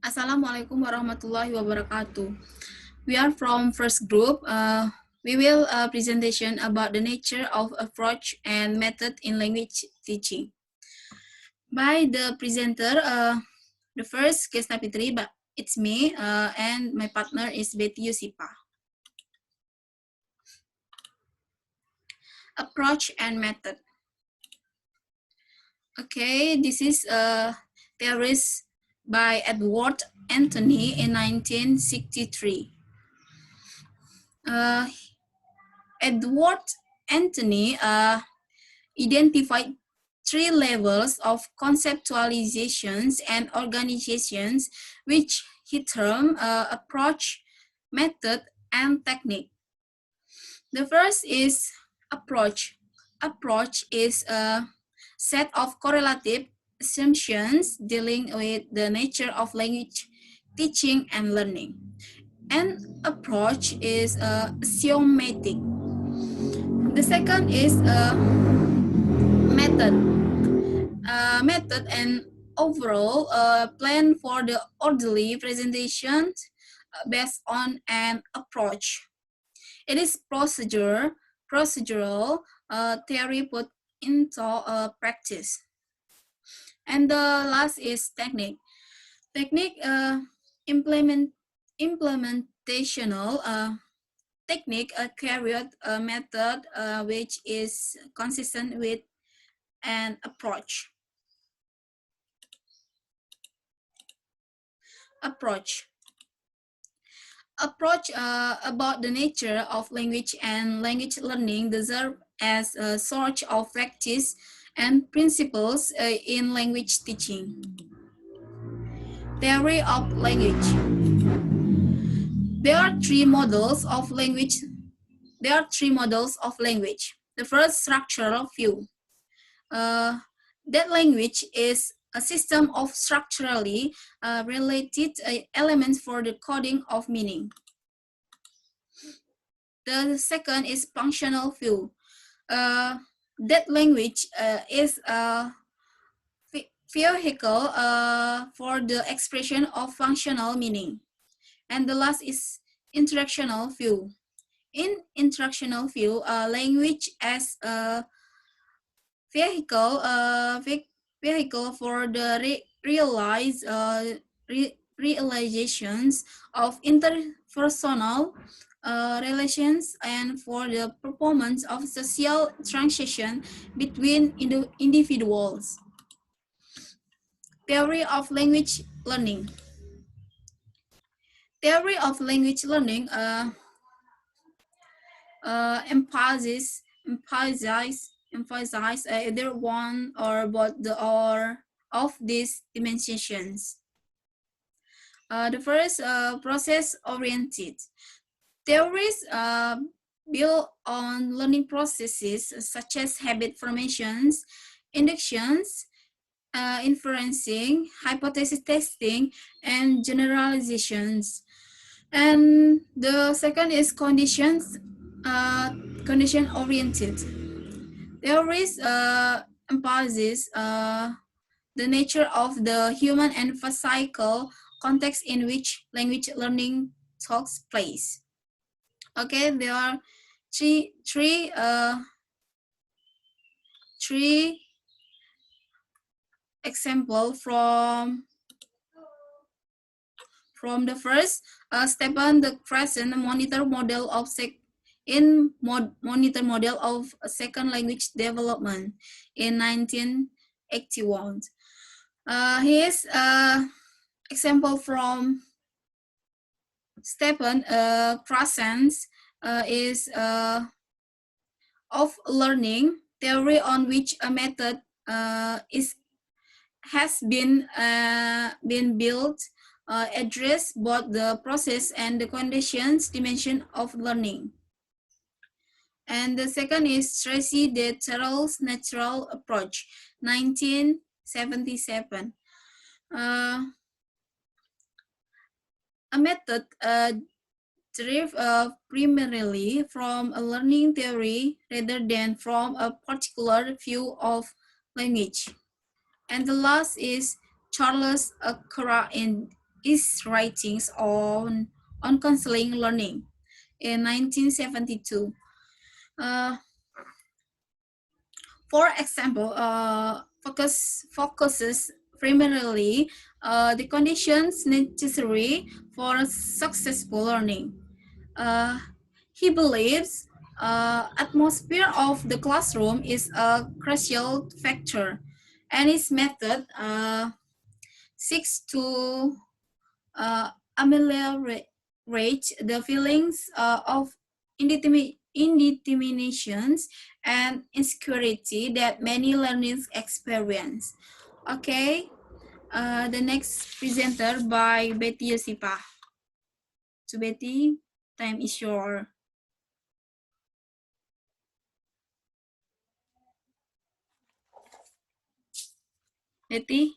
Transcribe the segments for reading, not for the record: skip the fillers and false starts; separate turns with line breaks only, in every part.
Assalamualaikum warahmatullahi wabarakatuh. We are from first group. We will presentation about the nature of approach and method in language teaching. By the presenter, the first Kesna Fitri, but it's me, and my partner is Betty Yusipa. Approach and method. Okay, this is a theories by Edward Anthony in 1963. Edward Anthony identified three levels of conceptualizations and organizations, which he termed approach, method, and technique. The first is approach. Approach is a set of correlative assumptions dealing with the nature of language teaching and learning. And approach is axiomatic. The second is method. Method and overall plan for the orderly presentation based on an approach. It is procedural theory put into practice. And the last is technique. Technique implementational technique carried a method which is consistent with an approach. Approach about the nature of language and language learning deserve as a source of practice and principles in language teaching. Theory of language. There are three models of language. The first, structural view. That language is a system of structurally related elements for the coding of meaning. The second is functional view. That language is a vehicle for the expression of functional meaning. And the last is interactional view. In interactional view, language as a vehicle for the realizations of interpersonal relations and for the performance of social transaction between individuals. Theory of language learning. Theory of language learning emphasize either one or both of these dimensions. The first, process-oriented. Theories build on learning processes such as habit formations, inductions, inferencing, hypothesis testing, and generalizations. And the second is condition-oriented. Theories emphasizes the nature of the human and physical context in which language learning takes place. Okay, there are three examples from the first. Stephen the Crescent monitor model of monitor model of second language development in 1981. Here's example from Stephen Crescent is of learning theory on which a method has been built address both the process and the conditions dimension of learning. And the second is Tracy de Terrell's natural approach, 1977. A method derived primarily from a learning theory rather than from a particular view of language. And the last is Charles Curran his writings on counseling learning in 1972. Uh, for example, focuses primarily the conditions necessary for successful learning. Uh, he believes atmosphere of the classroom is a crucial factor, and his method seeks to uh, ameliorate the feelings of indeterminations and insecurity that many learners experience. Okay, the next presenter by Betty Yosipa. So Betty, time is yours. Betty?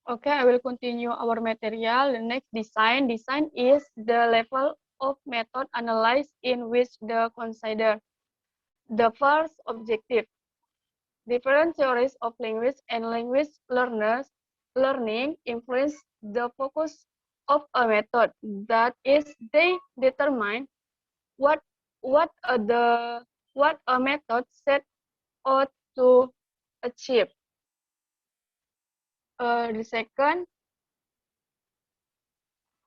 Okay, I will continue our material. The next design. Design is the level of method analyzed in which the consider. The first objective. Different theories of language and language learning influence the focus of a method. That is, they determine what what a method set out to achieve. The second,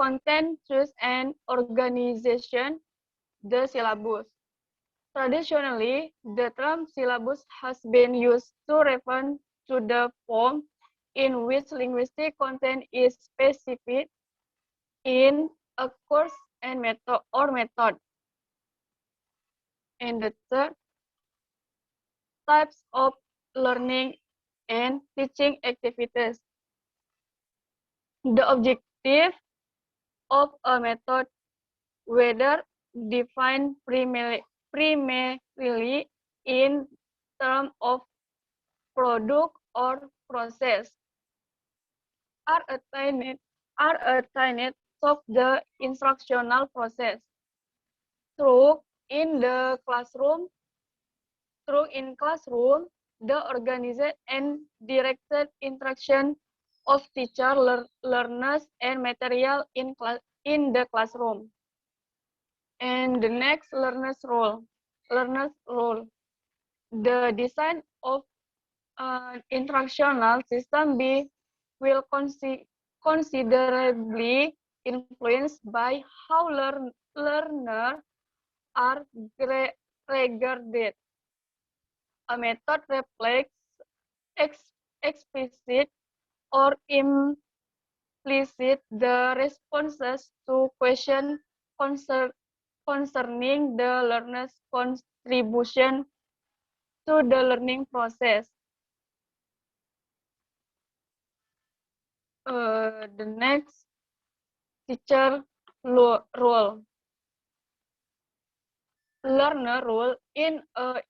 content, choice, and organization, the syllabus. Traditionally, the term syllabus has been used to refer to the form in which linguistic content is specified in a course and method. And the third, types of learning and teaching activities. The objective of a method, whether defined primarily in terms of product or process, are attained of the instructional process through in the classroom the organized and directed interaction of teacher, learners, and material in the classroom. And the next, learner's role. The design of an instructional system will considerably influenced by how learners are regarded. A method reflects explicit or implicit the responses to questions concerning the learner's contribution to the learning process. The next, teacher role. Learner role in an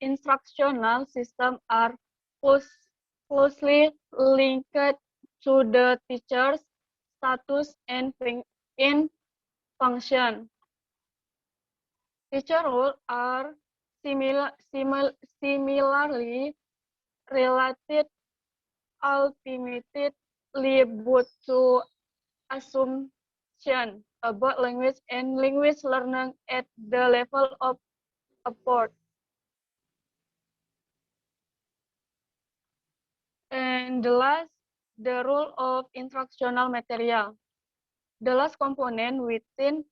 instructional system are closely linked to the teacher's status and function. Teacher roles are similarly related, ultimately lead to assumption about language and language learning at the level of effort. And the last, the role of instructional material. The last component within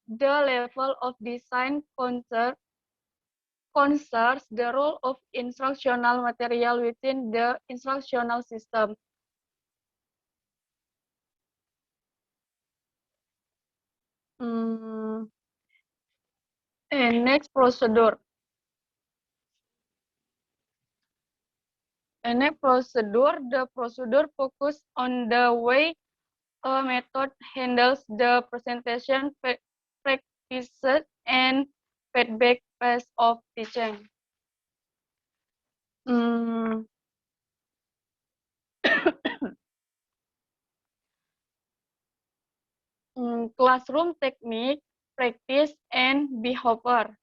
the level of design concerns the role of instructional material within the instructional system. And next, procedure. And next, procedure. The procedure focuses on the way a method handles the presentation, practices, and feedback phase of teaching. Classroom technique, practice, and behavior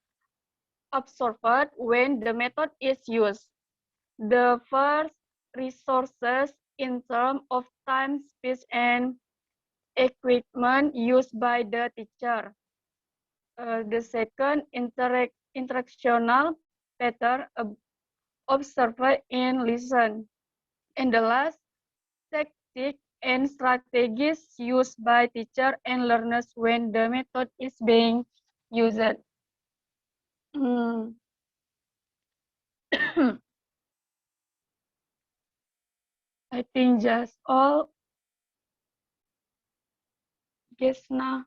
observed when the method is used. The first resources in terms of time, space, and equipment used by the teacher. The second, interactional pattern, observe and listen. And the last, tactics and strategies used by teacher and learners when the method is being used. Hmm. I think just all. Guess now.